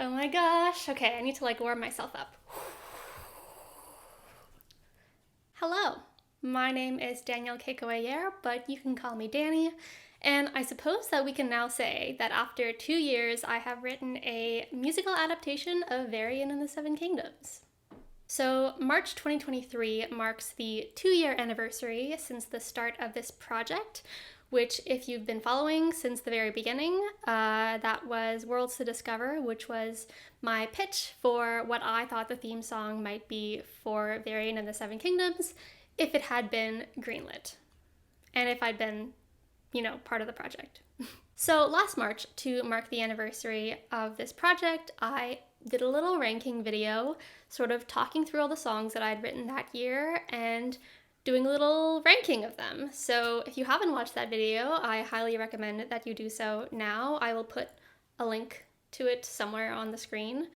Oh my gosh. Okay, I need to like warm myself up. Hello, my name is Danielle Kekoayer, but you can call me Danny. And I suppose that we can now say that after 2 years, I have written a musical adaptation of Varian and the Seven Kingdoms. So March 2023 marks the 2-year anniversary since the start of this project, which if you've been following since the very beginning, that was Worlds to Discover, which was my pitch for what I thought the theme song might be for Varian and the Seven Kingdoms if it had been greenlit. And if I'd been, part of the project. So last March, to mark the anniversary of this project, I did a little ranking video, sort of talking through all the songs that I'd written that year and doing a little ranking of them. So if you haven't watched that video, I highly recommend that you do so now. I will put a link to it somewhere on the screen.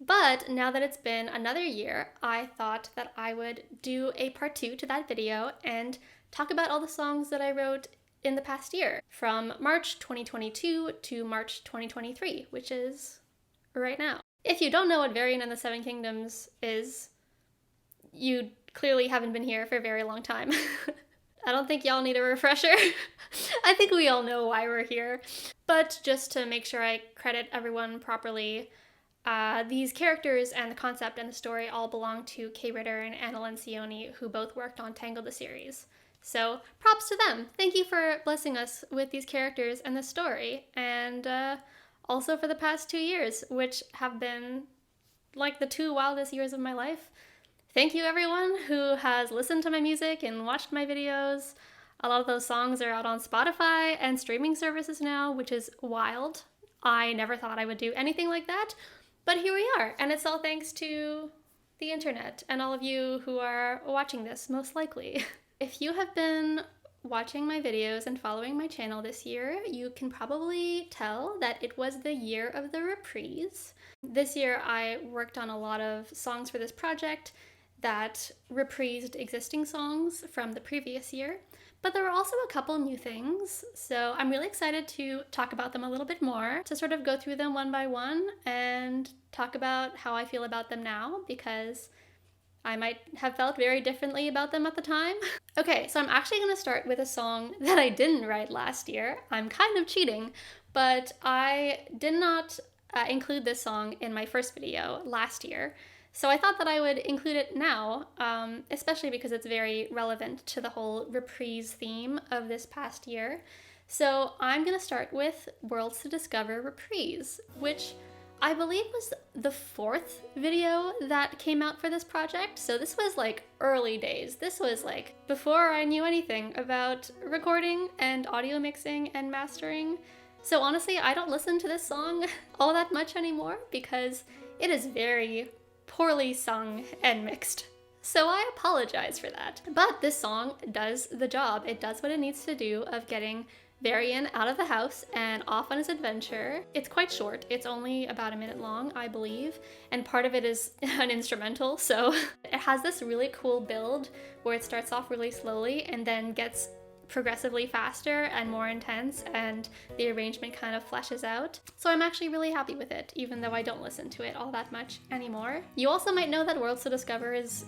But now that it's been another year, I thought that I would do a part 2 to that video and talk about all the songs that I wrote in the past year, from March 2022 to March 2023, which is right now. If you don't know what Varian and the Seven Kingdoms is, you clearly haven't been here for a very long time. I don't think y'all need a refresher. I think we all know why we're here. But just to make sure I credit everyone properly, these characters and the concept and the story all belong to Kay Ritter and Anna Lencioni, who both worked on Tangled the series. So props to them. Thank you for blessing us with these characters and this story, and also for the past 2 years, which have been like the 2 wildest years of my life. Thank you everyone who has listened to my music and watched my videos. A lot of those songs are out on Spotify and streaming services now, which is wild. I never thought I would do anything like that, but here we are, and it's all thanks to the internet and all of you who are watching this, most likely. If you have been watching my videos and following my channel this year, you can probably tell that it was the year of the reprise. This year I worked on a lot of songs for this project that reprised existing songs from the previous year, but there were also a couple new things, so I'm really excited to talk about them a little bit more, to sort of go through them one by one and talk about how I feel about them now, because I might have felt very differently about them at the time. Okay, so I'm actually going to start with a song that I didn't write last year. I'm kind of cheating, but I did not include this song in my first video last year. So I thought that I would include it now, especially because it's very relevant to the whole reprise theme of this past year. So I'm going to start with Worlds to Discover Reprise, which I believe was the 4th video that came out for this project. So this was like early days. This was like before I knew anything about recording and audio mixing and mastering. So honestly, I don't listen to this song all that much anymore because it is very poorly sung and mixed. So I apologize for that. But this song does the job. It does what it needs to do of getting Varian out of the house and off on his adventure. It's quite short. It's only about a minute long, I believe, and part of it is an instrumental, so it has this really cool build where it starts off really slowly and then gets progressively faster and more intense, and the arrangement kind of fleshes out. So I'm actually really happy with it, even though I don't listen to it all that much anymore. You also might know that Worlds to Discover is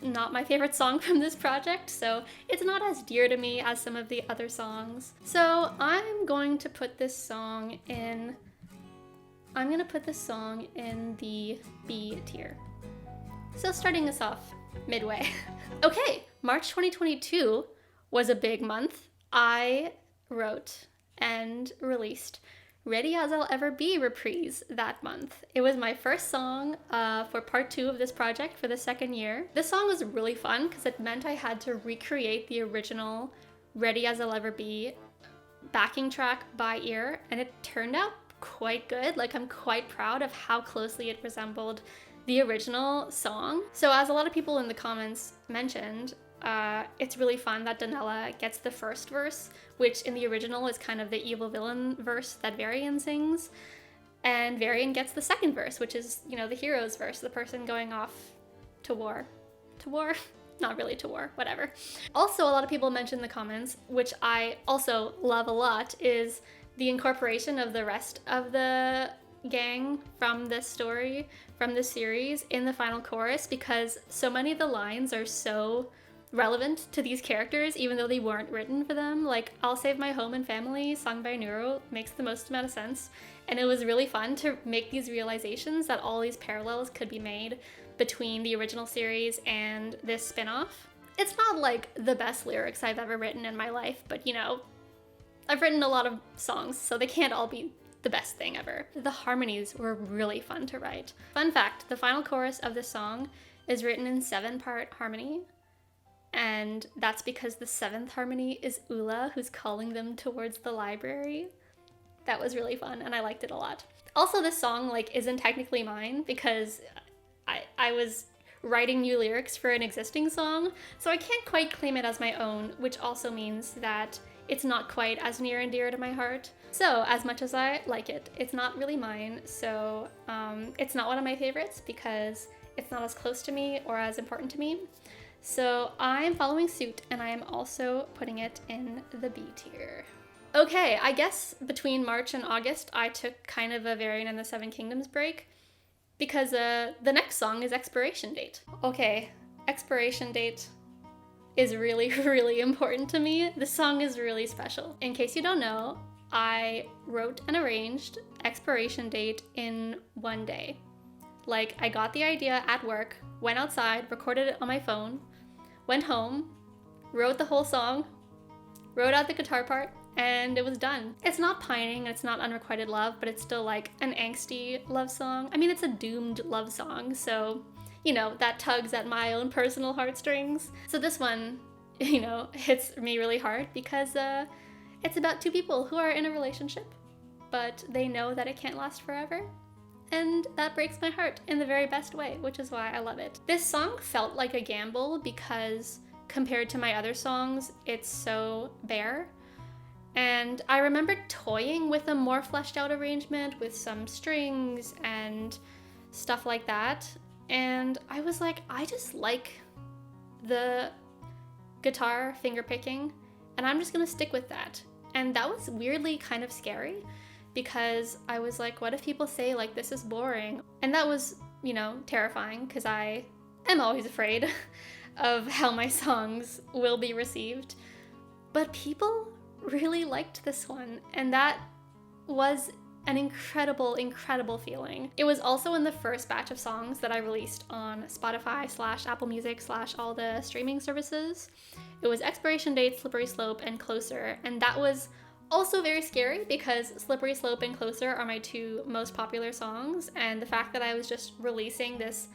not my favorite song from this project, so it's not as dear to me as some of the other songs. So I'm going to put this song in the B tier. So starting us off midway. Okay, March 2022 was a big month. I wrote and released Ready As I'll Ever Be Reprise that month. It was my first song for part 2 of this project for the 2nd year. This song was really fun because it meant I had to recreate the original Ready As I'll Ever Be backing track by ear, and it turned out quite good. Like, I'm quite proud of how closely it resembled the original song. So as a lot of people in the comments mentioned, it's really fun that Donella gets the first verse, which in the original is kind of the evil villain verse that Varian sings, and Varian gets the second verse, which is, the hero's verse, the person going off to war. To war? Not really to war, whatever. Also, a lot of people mentioned in the comments, which I also love a lot, is the incorporation of the rest of the gang from this story, from this series, in the final chorus because so many of the lines are so relevant to these characters even though they weren't written for them. Like, I'll Save My Home and Family, sung by Neuro, makes the most amount of sense. And it was really fun to make these realizations that all these parallels could be made between the original series and this spin-off. It's not like the best lyrics I've ever written in my life, but you know, I've written a lot of songs, so they can't all be the best thing ever. The harmonies were really fun to write. Fun fact, the final chorus of this song is written in 7-part harmony, and that's because the 7th harmony is Ula, who's calling them towards the library. That was really fun, and I liked it a lot. Also, this song, like, isn't technically mine because I was writing new lyrics for an existing song, so I can't quite claim it as my own, which also means that it's not quite as near and dear to my heart. So, as much as I like it, it's not really mine, so it's not one of my favorites because it's not as close to me or as important to me. So I'm following suit, and I am also putting it in the B tier. Okay, I guess between March and August, I took kind of a Varian and the Seven Kingdoms break because the next song is Expiration Date. Okay, Expiration Date is really, really important to me. This song is really special. In case you don't know, I wrote and arranged Expiration Date in one day. Like, I got the idea at work, went outside, recorded it on my phone, went home, wrote the whole song, wrote out the guitar part, and it was done. It's not pining, it's not unrequited love, but it's still like an angsty love song. I mean, it's a doomed love song, so, you know, that tugs at my own personal heartstrings. So this one, you know, hits me really hard because it's about two people who are in a relationship, but they know that it can't last forever. And that breaks my heart in the very best way, which is why I love it. This song felt like a gamble because compared to my other songs, it's so bare. And I remember toying with a more fleshed out arrangement with some strings and stuff like that. And I was like, I just like the guitar finger picking, and I'm just gonna stick with that. And that was weirdly kind of scary because I was like, what if people say like this is boring? And that was, you know, terrifying because I am always afraid of how my songs will be received. But people really liked this one, and that was an incredible, incredible feeling. It was also in the first batch of songs that I released on Spotify / Apple Music / all the streaming services. It was Expiration Date, Slippery Slope, and Closer, and that was also very scary because Slippery Slope and Closer are my two most popular songs, and the fact that I was just releasing this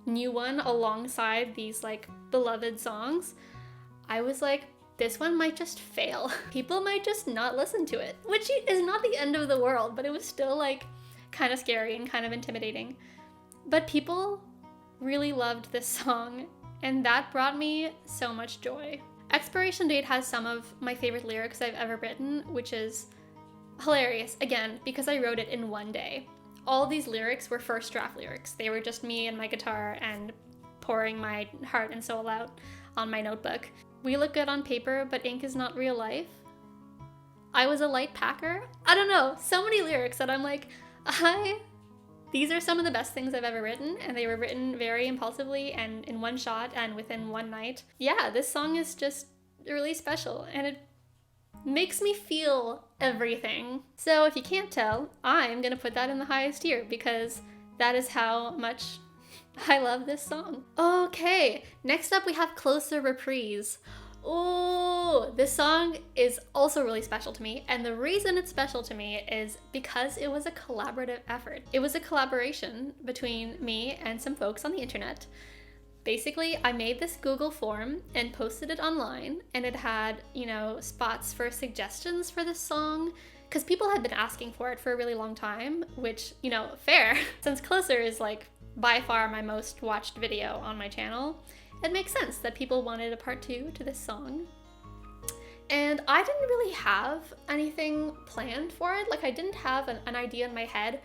new one alongside these like beloved songs, I was like, this one might just fail. People might just not listen to it, which is not the end of the world, but it was still like kind of scary and kind of intimidating. But people really loved this song, and that brought me so much joy. Expiration Date has some of my favorite lyrics I've ever written, which is hilarious, again, because I wrote it in one day. All these lyrics were first draft lyrics. They were just me and my guitar and pouring my heart and soul out on my notebook. We look good on paper, but ink is not real life. I was a light packer. I don't know, so many lyrics that I'm like, these are some of the best things I've ever written, and they were written very impulsively and in one shot and within one night. Yeah, this song is just really special, and it makes me feel everything. So if you can't tell, I'm gonna put that in the highest tier because that is how much I love this song. Okay, next up we have Closer Reprise. Oh, this song is also really special to me, and the reason it's special to me is because it was a collaborative effort. It was a collaboration between me and some folks on the internet. Basically, I made this Google form and posted it online, and it had, you know, spots for suggestions for this song, because people had been asking for it for a really long time, which, you know, fair, since Closer is like by far my most watched video on my channel. It makes sense that people wanted a part 2 to this song. And I didn't really have anything planned for it. Like, I didn't have an idea in my head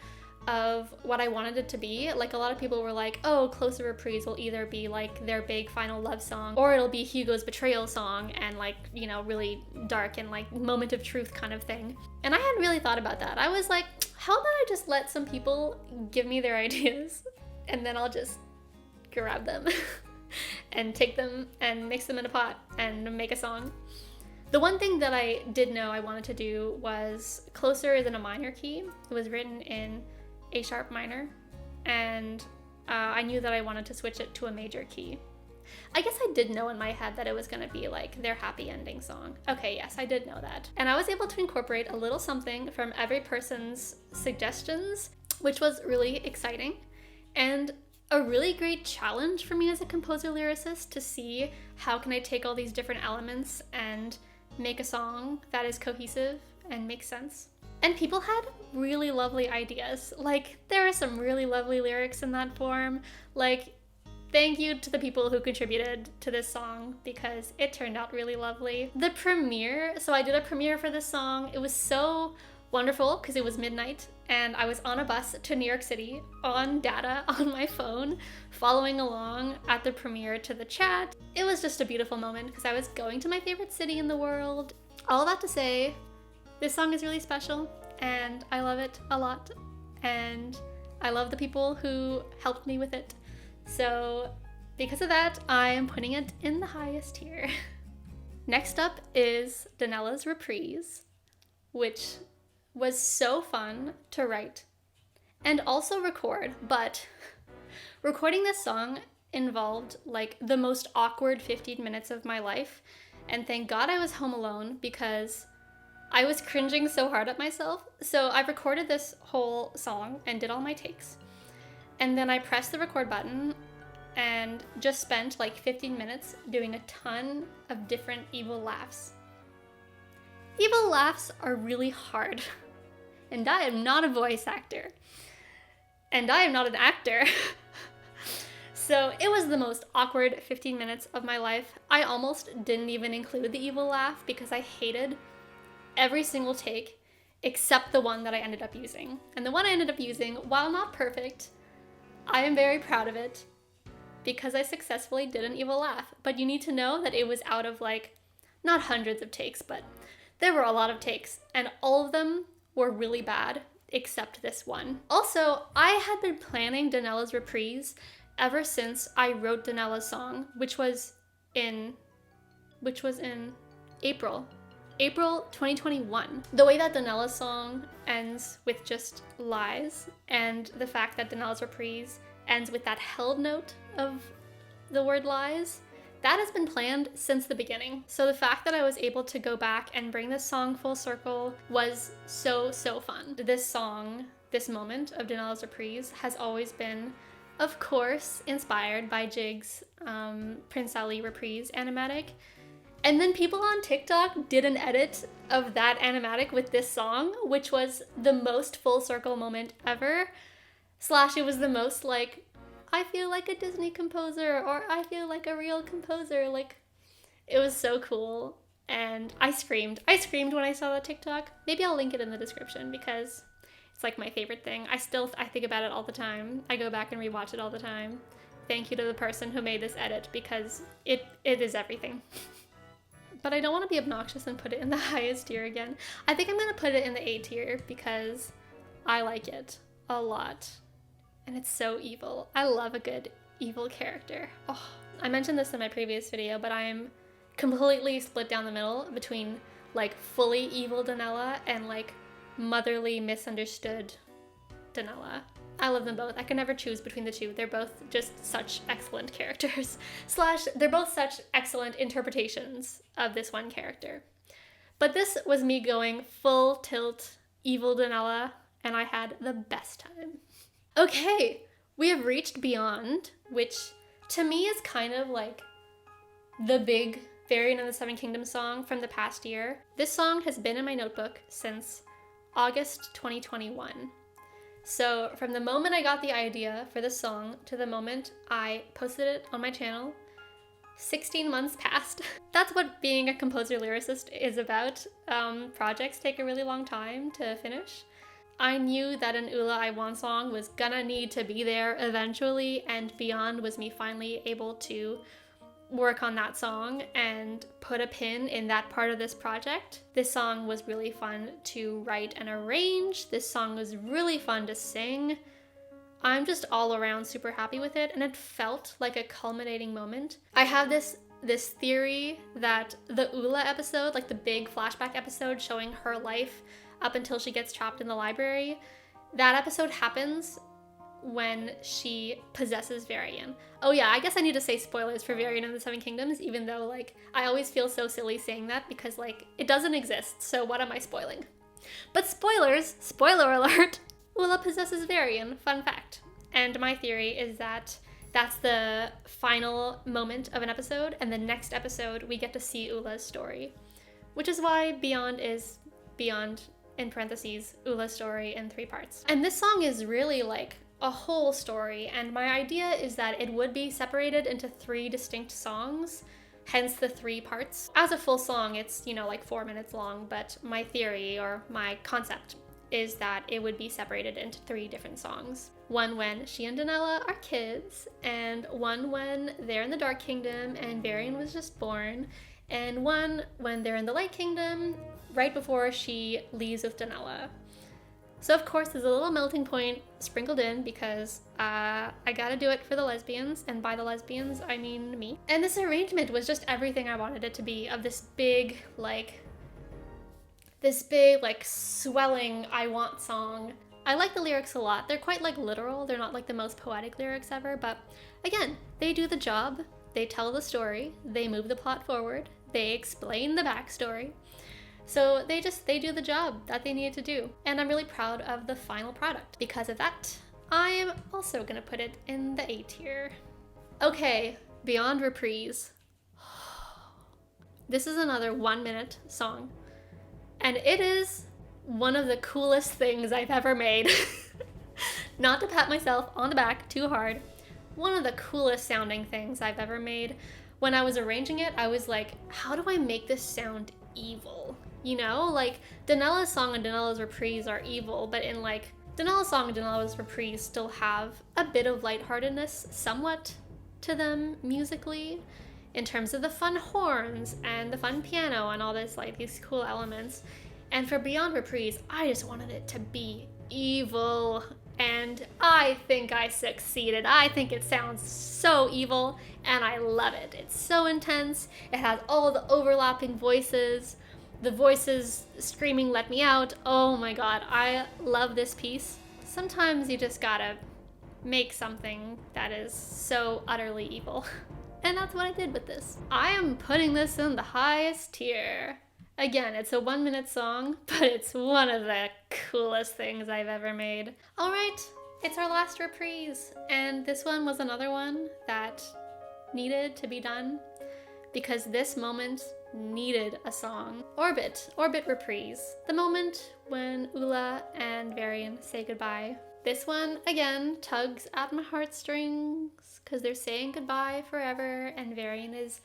of what I wanted it to be. Like, a lot of people were like, oh, Closer Reprise will either be like their big final love song, or it'll be Hugo's betrayal song and like, you know, really dark and like moment of truth kind of thing. And I hadn't really thought about that. I was like, how about I just let some people give me their ideas and then I'll just grab them and take them and mix them in a pot and make a song. The one thing that I did know I wanted to do was Closer is in a minor key. It was written in A sharp minor, and I knew that I wanted to switch it to a major key. I guess I did know in my head that it was gonna be like their happy ending song. Okay, yes, I did know that. And I was able to incorporate a little something from every person's suggestions, which was really exciting and a really great challenge for me as a composer lyricist to see how can I take all these different elements and make a song that is cohesive and makes sense. And people had really lovely ideas. Like, there are some really lovely lyrics in that form. Like, thank you to the people who contributed to this song because it turned out really lovely. The premiere, so I did a premiere for this song. It was so wonderful because it was midnight and I was on a bus to New York City on data on my phone, following along at the premiere to the chat. It was just a beautiful moment because I was going to my favorite city in the world. All that to say, this song is really special and I love it a lot. And I love the people who helped me with it. So because of that, I am putting it in the highest tier. Next up is Donella's Reprise, which was so fun to write and also record, but recording this song involved like the most awkward 15 minutes of my life, and thank God I was home alone because I was cringing so hard at myself. So I recorded this whole song and did all my takes, and then I pressed the record button and just spent like 15 minutes doing a ton of different evil laughs. Evil laughs are really hard. And I am not a voice actor. And I am not an actor. So it was the most awkward 15 minutes of my life. I almost didn't even include the evil laugh because I hated every single take except the one that I ended up using. And the one I ended up using, while not perfect, I am very proud of it because I successfully did an evil laugh. But you need to know that it was out of like, not hundreds of takes, but there were a lot of takes and all of them were really bad, except this one. Also, I had been planning Donella's Reprise ever since I wrote Donella's song, which was in April 2021. The way that Donella's song ends with just lies, and the fact that Donella's Reprise ends with that held note of the word lies, that has been planned since the beginning. So the fact that I was able to go back and bring this song full circle was so fun. This song, this moment of Donella's Reprise has always been, of course, inspired by Jig's Prince Ali Reprise animatic. And then people on TikTok did an edit of that animatic with this song, which was the most full circle moment ever. / it was the most like, I feel like a Disney composer, or I feel like a real composer. Like, it was so cool. And I screamed when I saw that TikTok. Maybe I'll link it in the description because it's like my favorite thing. I think about it all the time. I go back and rewatch it all the time. Thank you to the person who made this edit because it is everything. But I don't want to be obnoxious and put it in the highest tier again. I think I'm going to put it in the A tier because I like it a lot. And it's so evil. I love a good evil character. Oh, I mentioned this in my previous video, but I'm completely split down the middle between like fully evil Donella and like motherly misunderstood Donella. I love them both. I can never choose between the two. They're both just such excellent characters. / they're both such excellent interpretations of this one character. But this was me going full tilt evil Donella, and I had the best time. Okay, we have reached Beyond, which to me is kind of like the big Varian and the Seven Kingdoms song from the past year. This song has been in my notebook since August 2021. So from the moment I got the idea for this song to the moment I posted it on my channel, 16 months passed. That's what being a composer lyricist is about. Projects take a really long time to finish. I knew that an Ula I Want song was gonna need to be there eventually, and Beyond was me finally able to work on that song and put a pin in that part of this project. This song was really fun to write and arrange. This song was really fun to sing. I'm just all around super happy with it, and it felt like a culminating moment. I have this theory that the Ula episode, like the big flashback episode showing her life up until she gets trapped in the library, that episode happens when she possesses Varian. Oh yeah, I guess I need to say spoilers for Varian and the Seven Kingdoms, even though like I always feel so silly saying that because like it doesn't exist, so what am I spoiling? But spoilers, spoiler alert, Ula possesses Varian, fun fact. And my theory is that that's the final moment of an episode, and the next episode we get to see Ula's story, which is why Beyond is Beyond, in parentheses, Ula's story in 3 parts. And this song is really like a whole story, and my idea is that it would be separated into 3 distinct songs, hence the 3 parts. As a full song, it's, you know, like 4 minutes long, but my theory or my concept is that it would be separated into 3 different songs. One when she and Donella are kids, and one when they're in the Dark Kingdom and Varian was just born, and one when they're in the Light Kingdom right before she leaves with Donella. So of course there's a little melting point sprinkled in because I gotta do it for the lesbians, and by the lesbians I mean me. And this arrangement was just everything I wanted it to be, of this big like swelling I want song. I like the lyrics a lot. They're quite like literal. They're not like the most poetic lyrics ever, but again, they do the job. They tell the story. They move the plot forward. They explain the backstory. So they do the job that they needed to do. And I'm really proud of the final product. Because of that, I am also gonna put it in the A tier. Okay, Beyond Reprise. This is another 1-minute song. And it is one of the coolest things I've ever made. Not to pat myself on the back too hard. One of the coolest sounding things I've ever made. When I was arranging it, I was like, how do I make this sound evil? You know, like Donella's song and Donella's Reprise are evil, but in like Donella's song and Donella's Reprise still have a bit of lightheartedness somewhat to them musically, in terms of the fun horns and the fun piano and all this, like these cool elements. And for Beyond Reprise, I just wanted it to be evil, and I think I succeeded. I think it sounds so evil, and I love it. It's so intense. It has all the overlapping voices, the voices screaming "let me out." Oh my god, I love this piece. Sometimes you just gotta make something that is so utterly evil. And that's what I did with this. I am putting this in the highest tier. Again, it's a 1-minute song, but it's one of the coolest things I've ever made. All right, it's our last reprise, and this one was another one that needed to be done because this moment needed a song. Orbit Reprise, the moment when Ula and Varian say goodbye. This one, again, tugs at my heartstrings because they're saying goodbye forever, and Varian is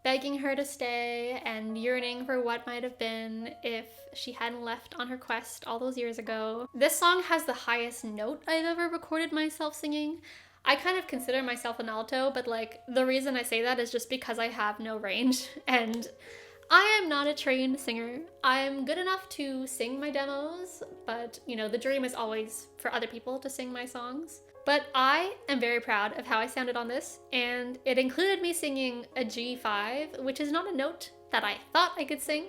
begging her to stay and yearning for what might have been if she hadn't left on her quest all those years ago. This song has the highest note I've ever recorded myself singing. I kind of consider myself an alto, but like the reason I say that is just because I have no range, and I am not a trained singer. I'm good enough to sing my demos, but you know, the dream is always for other people to sing my songs. But I am very proud of how I sounded on this, and it included me singing a G5, which is not a note that I thought I could sing.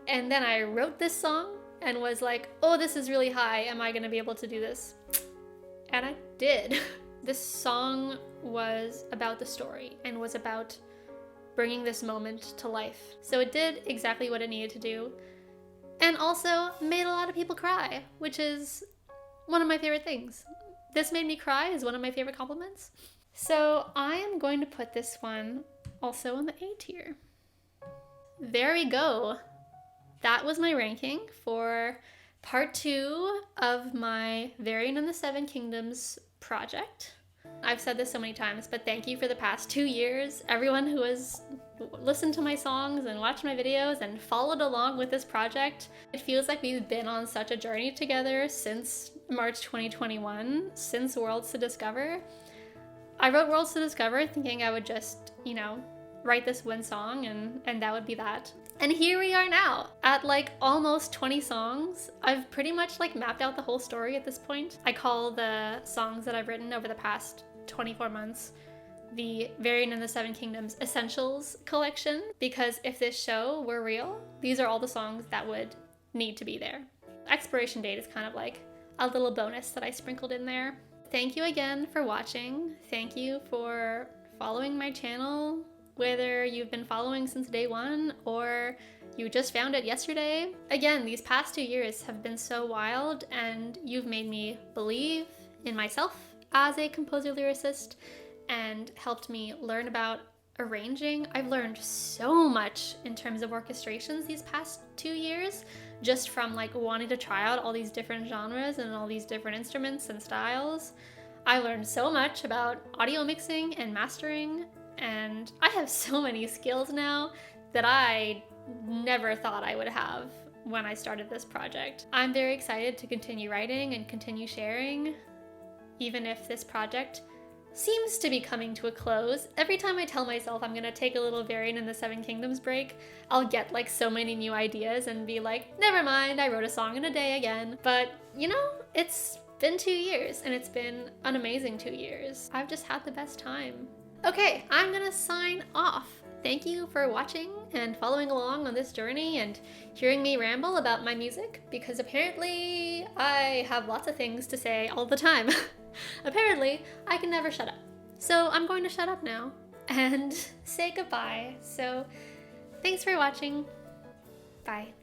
And then I wrote this song and was like, oh, this is really high. Am I gonna be able to do this? And I did. This song was about the story and was about bringing this moment to life. So it did exactly what it needed to do, and also made a lot of people cry, which is one of my favorite things. This made me cry is one of my favorite compliments. So I am going to put this one also in the A tier. There we go. That was my ranking for part 2 of my Varian and the Seven Kingdoms project. I've said this so many times, but thank you for the past 2 years. Everyone who has listened to my songs and watched my videos and followed along with this project. It feels like we've been on such a journey together since March 2021, since Worlds to Discover. I wrote Worlds to Discover thinking I would just, you know, write this one song and that would be that. And here we are now at like almost 20 songs. I've pretty much like mapped out the whole story at this point. I call the songs that I've written over the past 24 months the Varian and the Seven Kingdoms Essentials collection, because if this show were real, these are all the songs that would need to be there. Expiration Date is kind of like a little bonus that I sprinkled in there. Thank you again for watching. Thank you for following my channel, whether you've been following since day one or you just found it yesterday. Again, these past 2 years have been so wild, and you've made me believe in myself as a composer-lyricist and helped me learn about arranging. I've learned so much in terms of orchestrations these past 2 years, just from like wanting to try out all these different genres and all these different instruments and styles. I learned so much about audio mixing and mastering, and I have so many skills now that I never thought I would have when I started this project. I'm very excited to continue writing and continue sharing, even if this project seems to be coming to a close. Every time I tell myself I'm gonna take a little Varian in the Seven Kingdoms break, I'll get like so many new ideas and be like, never mind, I wrote a song in a day again. But you know, it's been 2 years and it's been an amazing 2 years. I've just had the best time. Okay, I'm gonna sign off. Thank you for watching and following along on this journey and hearing me ramble about my music, because apparently I have lots of things to say all the time. Apparently, I can never shut up. So I'm going to shut up now and say goodbye. So thanks for watching. Bye.